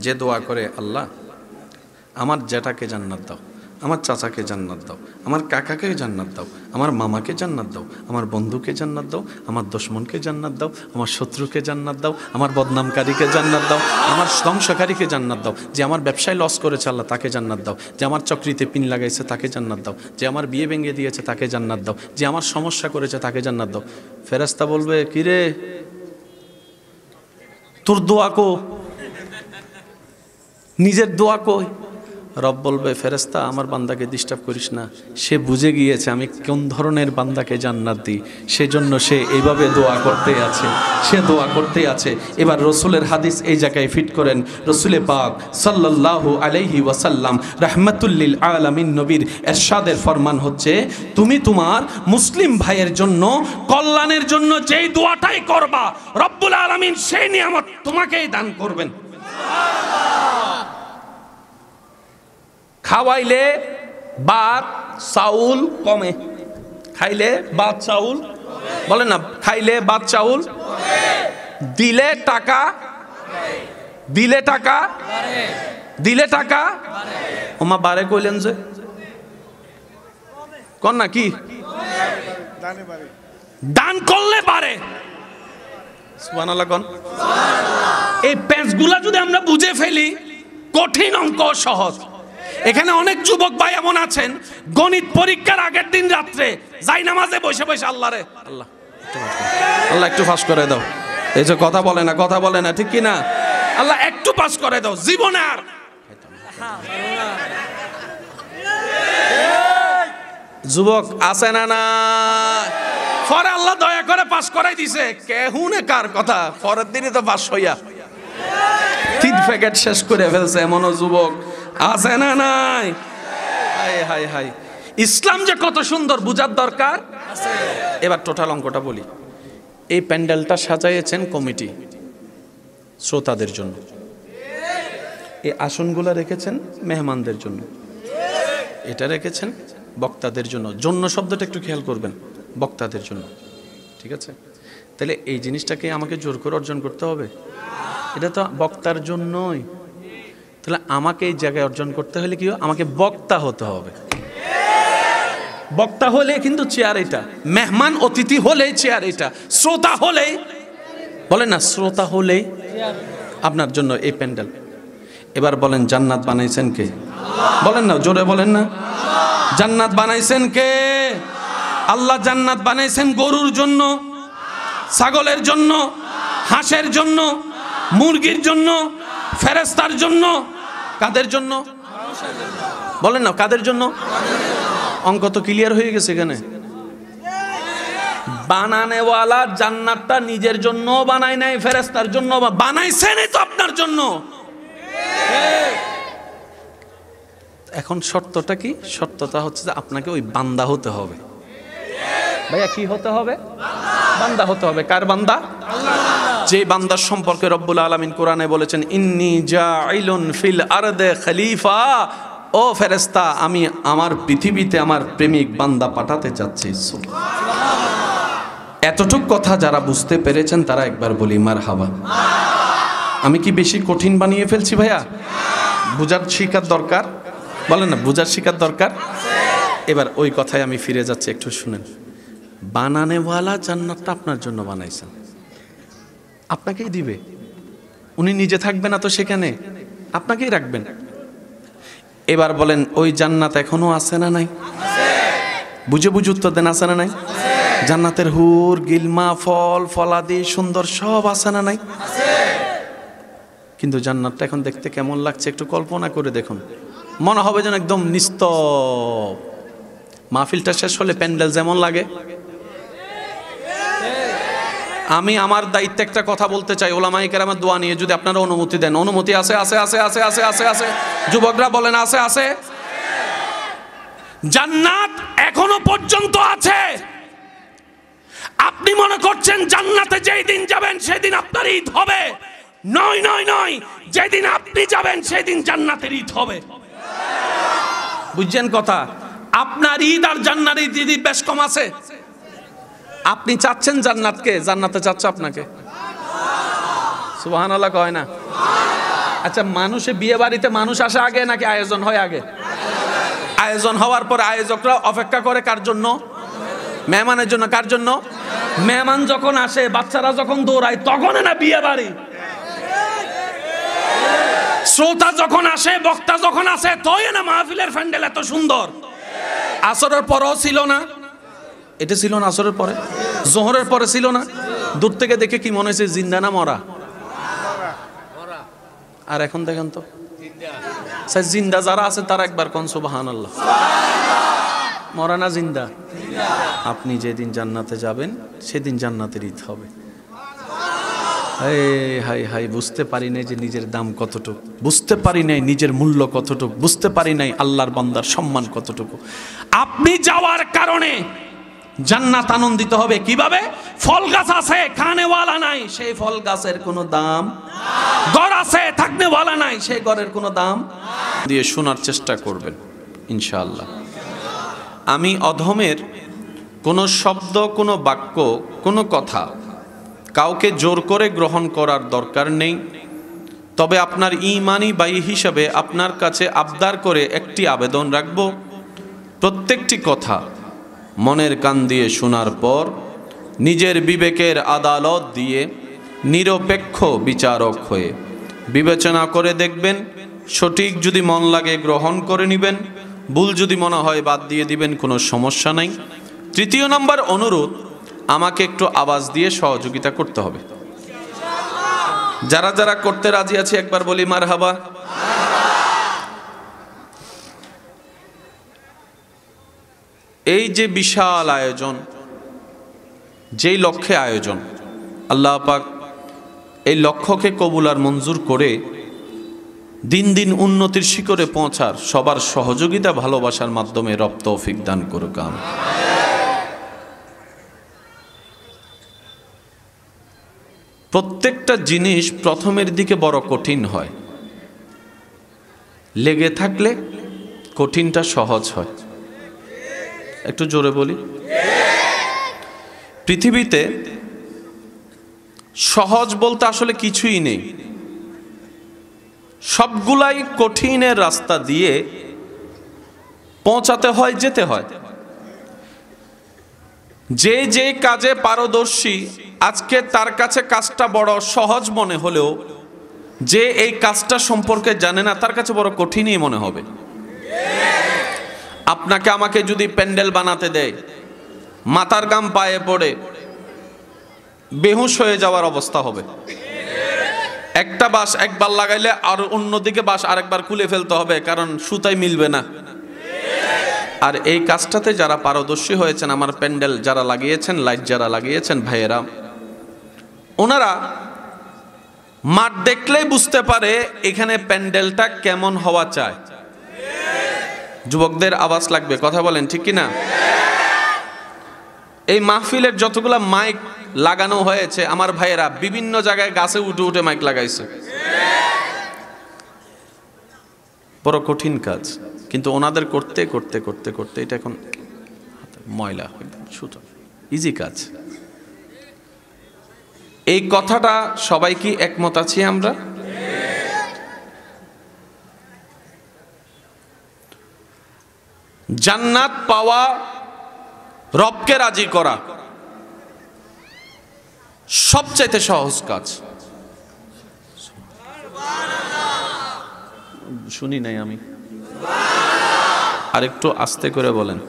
যে দোয়া করে, আল্লাহ আমার জ্যাঠাকে জান্নাত দাও, আমার চাচাকে জান্নাত দাও, আমার কাকাকে জান্নাত দাও, আমার মামাকে জান্নাত দাও, আমার বন্ধুকে জান্নাত দাও, আমার দুশমনকে জান্নাত দাও, আমার শত্রুকে জান্নাত দাও, আমার বদনামকারীকে জান্নাত দাও, আমার ধ্বংসকারীকে জান্নাত দাও, যে আমার ব্যবসায় লস করেছে আল্লাহ তাকে জান্নাত দাও, যে আমার চাকরিতে পিন লাগাইছে তাকে জান্নাত দাও, যে আমার বিয়ে ভেঙে দিয়েছে তাকে জান্নাত দাও, যে আমার সমস্যা করেছে তাকে জান্নাত দাও। ফেরেশতা বলবে, কিরে তোর দোয়া কো, নিজের দোয়া কই? রব বলবে, ফেরেশতা আমার বান্দাকে ডিস্টার্ব করিস না, সে বুঝে গিয়েছে আমি কোন ধরনের বান্দাকে জান্নাত দিই, সেজন্য সে এইভাবে দোয়া করতে আছে, সে দোয়া করতে আছে। এবার রসুলের হাদিস এই জায়গায় ফিট করেন। রসুলে পাক সাল্লাল্লাহু আলাইহি ওয়াসাল্লাম রাহমাতুল্লিল আলামিন নবীর এরশাদের ফরমান হচ্ছে, তুমি তোমার মুসলিম ভাইয়ের জন্য কল্যাণের জন্য যেই দোয়াটাই করবা, রব্বুল আলামিন সেই নিয়ামত তোমাকেই দান করবেন। খাওয়াইলে ভাত চাউল কমে, খাইলে ভাত চাউল, বলেন না, খাইলে ভাত চাউল, দিলে টাকা, দিলে টাকা, দিলে টাকা, ওমা বারে কইলেন যে কোন না কি দান করলে পারে, সুবহানাল্লাহ কোন। এই পেঁচগুলা যদি আমরা বুঝে ফেলি, কঠিন অঙ্ক সহজ। এখানে অনেক যুবক ভাই এমন আছেন, গণিত পরীক্ষার আগের দিন রাত্রে যাই নামাজে বসে বসে আল্লাহ রে আল্লাহ আল্লাহ একটু পাস করে দাও, এই যে কথা বলে না, কথা বলে না, ঠিক কি না, আল্লাহ একটু পাস করে দাও, জীবনে আর যুবক আছে না না, পরে আল্লাহ দয়া করে পাস করাই দিছে, কেহুনে কার কথা, পরের দিনই তো পাস হইয়া 3 প্যাকেট শেষ করে ফেলছে, এমনও যুবক আছে না নাই? হাই হাই হাই, ইসলাম যে কত সুন্দর বুঝার দরকার আছে। এবার টোটাল অঙ্কটা বলি। এই প্যান্ডেলটা সাজাইয়েছেন কমিটি শ্রোতাদের জন্য, এই আসনগুলো রেখেছেন মেহমানদের জন্য, এটা রেখেছেন বক্তাদের জন্য। জন্য শব্দটা একটু খেয়াল করবেন, বক্তাদের জন্য, ঠিক আছে? তাহলে এই জিনিসটাকে আমাকে জোর করে অর্জন করতে হবে? এটা তো বক্তার জন্যই। তাহলে আমাকে এই জায়গায় অর্জন করতে হলে কি, আমাকে বক্তা হতে হবে। বক্তা হলে কিন্তু চেয়ার এটা, মেহমান অতিথি হলেই চেয়ার এটা, শ্রোতা হলেই, বলেন না, শ্রোতা হলেই আপনার জন্য এই প্যান্ডেল। এবার বলেন, জান্নাত বানাইছেন কে? বলেন না, জোরে বলেন না, জান্নাত বানাইছেন কে? আল্লাহ জান্নাত বানাইছেন গরুর জন্য, ছাগলের জন্য, হাঁসের জন্য, মুরগির জন্য, ফেরেশতার জন্য। কাদের জন্য? বলেন না, কাদের জন্য? অঙ্ক তো ক্লিয়ার হয়ে গেছে এখানে। বানানেওয়ালা জান্নাতটা নিজের জন্য বানায় নাই, ফেরেশতার জন্য বানাইছেন, তো আপনার জন্য। এখন শর্তটা কি? শর্তটা হচ্ছে যে আপনাকে ওই বান্দা হতে হবে। ভাইয়া কি হতে হবে? বান্দা হতে হবে। কার বান্দা? যে বান্দার সম্পর্কে রব্বুল আলামিন কোরআনে বলেছেন, ইন্নী জাইলুন ফিল আরদে খলিফা, ও ফেরেশতা আমি আমার পৃথিবীতে আমার প্রেমিক বান্দা পাঠাতে চাচ্ছি। এতটুক কথা যারা বুঝতে পেরেছেন তারা একবার বলি মারহাবা। আমি কি বেশি কঠিন বানিয়ে ফেলছি ভাইয়া? বুঝার শিকার দরকার, বলেন না, বুঝার শিকার দরকার। এবার ওই কথায় আমি ফিরে যাচ্ছি, একটু শুনেন। বানানেওয়ালা জান্নাতটা আপনার জন্য বানাইছেন, আপনাকেই দিবে। উনি নিজে থাকবে না তো সেখানে, আপনাকেই রাখবেন। এবার বলেন, ওই জান্নাত এখনো আছে না নাই? বুঝে বুঝে উত্তর দেন, আছে না নাই? জান্নাতের হুর, গিলমা, ফল ফলাদি সুন্দর সব আছে না নাই? কিন্তু জান্নাতটা এখন দেখতে কেমন লাগছে একটু কল্পনা করে দেখুন। মনে হবে যেন একদম নিস্তব। মাহফিলটা শেষ হলে প্যান্ডেল যেমন লাগে। আমি আমার দায়িত্বে একটা কথা বলতে চাই, ওলামায়ে কেরামের দোয়া নিয়ে, যদি আপনারা অনুমতি দেন। অনুমতি আছে? আছে আছে আছে আছে আছে আছে। যুবকরা বলেন আছে আছে। জান্নাত এখনো পর্যন্ত আছে। আপনি মনে করছেন জান্নাতে যেই দিন যাবেন সেদিন আপনার ঈদ হবে? নয় নয় নয়, যেদিন আপনি যাবেন সেদিন জান্নাতের ঈদ হবে। বুঝছেন কথা? আপনার ঈদ আর জান্নাতের ঈদ বেশ কম আছে। আপনি চাচ্ছেন জান্নাতকে, জান্নাতে চাচ্ছে আপনাকে। সুবহানাল্লাহ কয় না? আচ্ছা, মানুষে বিয়ে বাড়িতে মানুষ আসে আগে নাকি আয়োজন হয় আগে? আয়োজন হওয়ার পরে আয়োজকরা অপেক্ষা করে কার জন্য? মেহমানের জন্য। কার জন্য? মেহমান যখন আসে, বাচ্চারা যখন দৌড়ায়, তখন না বিয়ে বাড়ি। শ্রোতা যখন আসে, বক্তা যখন আসে, তই না মাহফিলের প্যান্ডেল এত সুন্দর। আসরের পরেও ছিল না, এটা ছিল না আসরের পরে, জোহরের পরে ছিল না। দূর থেকে দেখে কি মনে হয়েছে জিন্দা না মরা? আর এখন দেখেন তো জিন্দা যারা আছে তারা একবার কোন সুবহানাল্লাহ। মরা না জিন্দা? আপনি যেদিন জান্নাতে যাবেন সেদিন জান্নাতের ঈদ হবে। হাই হাই হাই, বুঝতে পারি নাই যে নিজের দাম কতটুকু, বুঝতে পারি নাই নিজের মূল্য কতটুকু, বুঝতে পারি নাই আল্লাহর বান্দার সম্মান কতটুকু। আপনি যাওয়ার কারণে জান্নাত আনন্দিত হবে। কিভাবে? ফল গাছ আছে, খানেওয়ালা নাই, সেই ফল গাছের কোনো দাম। ঘর আছে, থাকনেওয়ালা নাই, সেই ঘরের কোনো দাম দিয়ে শোনার চেষ্টা করবেন ইনশাআল্লাহ। আমি অধমের কোনো শব্দ, কোনো বাক্য, কোনো কথা কাউকে জোর করে গ্রহণ করার দরকার নেই। তবে আপনার ঈমানি ভাই হিসাবে আপনার কাছে আবদার করে একটি আবেদন রাখব, প্রত্যেকটি কথা মনের কান দিয়ে শোনার পর নিজের বিবেকের আদালত দিয়ে নিরপেক্ষ বিচারক হয়ে বিবেচনা করে দেখবেন। সঠিক যদি মন লাগে গ্রহণ করে নেবেন, ভুল যদি মনে হয় বাদ দিয়ে দিবেন, কোনো সমস্যা নাই। তৃতীয় নম্বর অনুরোধ, আমাকে একটু আওয়াজ দিয়ে সহযোগিতা করতে হবে। যারা যারা করতে রাজি আছে একবার বলি মারহাবা। এই যে বিশাল আয়োজন, যেই লক্ষ্যে আয়োজন, আল্লাহ পাক এই লক্ষ্যকে কবুল আর মঞ্জুর করে দিন দিন উন্নতির শিখরে পৌঁছার সবার সহযোগিতা ভালোবাসার মাধ্যমে রব তৌফিক দান করুক আমিন। প্রত্যেকটা জিনিস প্রথমের দিকে বড় কঠিন হয়, লেগে থাকলে কঠিনটা সহজ হয়। একটু জোরে বলি। পৃথিবীতে সহজ বলতে আসলে কিছুই নেই, সবগুলাই কঠিনের রাস্তা দিয়ে পৌঁছাতে হয়, যেতে হয়। যে যে কাজে পারদর্শী, আজকে তার কাছে কাজটা বড় সহজ মনে হলেও যে এই কাজটা সম্পর্কে জানে না তার কাছে বড় কঠিনই মনে হবে। আপনাকে আমাকে যদি প্যান্ডেল বানাতে দেয়, মাথার গাম পায়ে পড়ে বেহুশ হয়ে যাওয়ার অবস্থা হবে। একটা বাঁশ একবার লাগাইলে আর অন্যদিকে বাঁশ আরেকবার খুলে ফেলতে হবে, কারণ সুতাই মিলবে না। আর এই কাজটাতে যারা পারদর্শী হয়েছেন, আমার প্যান্ডেল যারা লাগিয়েছেন, লাইট যারা লাগিয়েছেন ভাইয়েরা, ওনারা মাঠ দেখলেই বুঝতে পারে এখানে প্যান্ডেলটা কেমন হওয়া চায়। যুবকদের আওয়াজ লাগবে, কথা বলেন ঠিক কিনা? এই মাহফিলের যতগুলা মাইক লাগানো হয়েছে, আমার ভাইয়েরা বিভিন্ন জায়গায় গাছে উঠে উঠে মাইক লাগাইছে। বড় কঠিন কাজ, কিন্তু ওনাদের করতে করতে করতে করতে এটা এখন ময়লা সুতো, ইজি কাজ। এই কথাটা সবাই কি একমত আছি আমরা? জান্নাত পাওয়া, রবকে রাজি করা সবচাইতে সহজ কাজ। শুনি নাই আমি, আরেকটু আস্তে করে বলেন।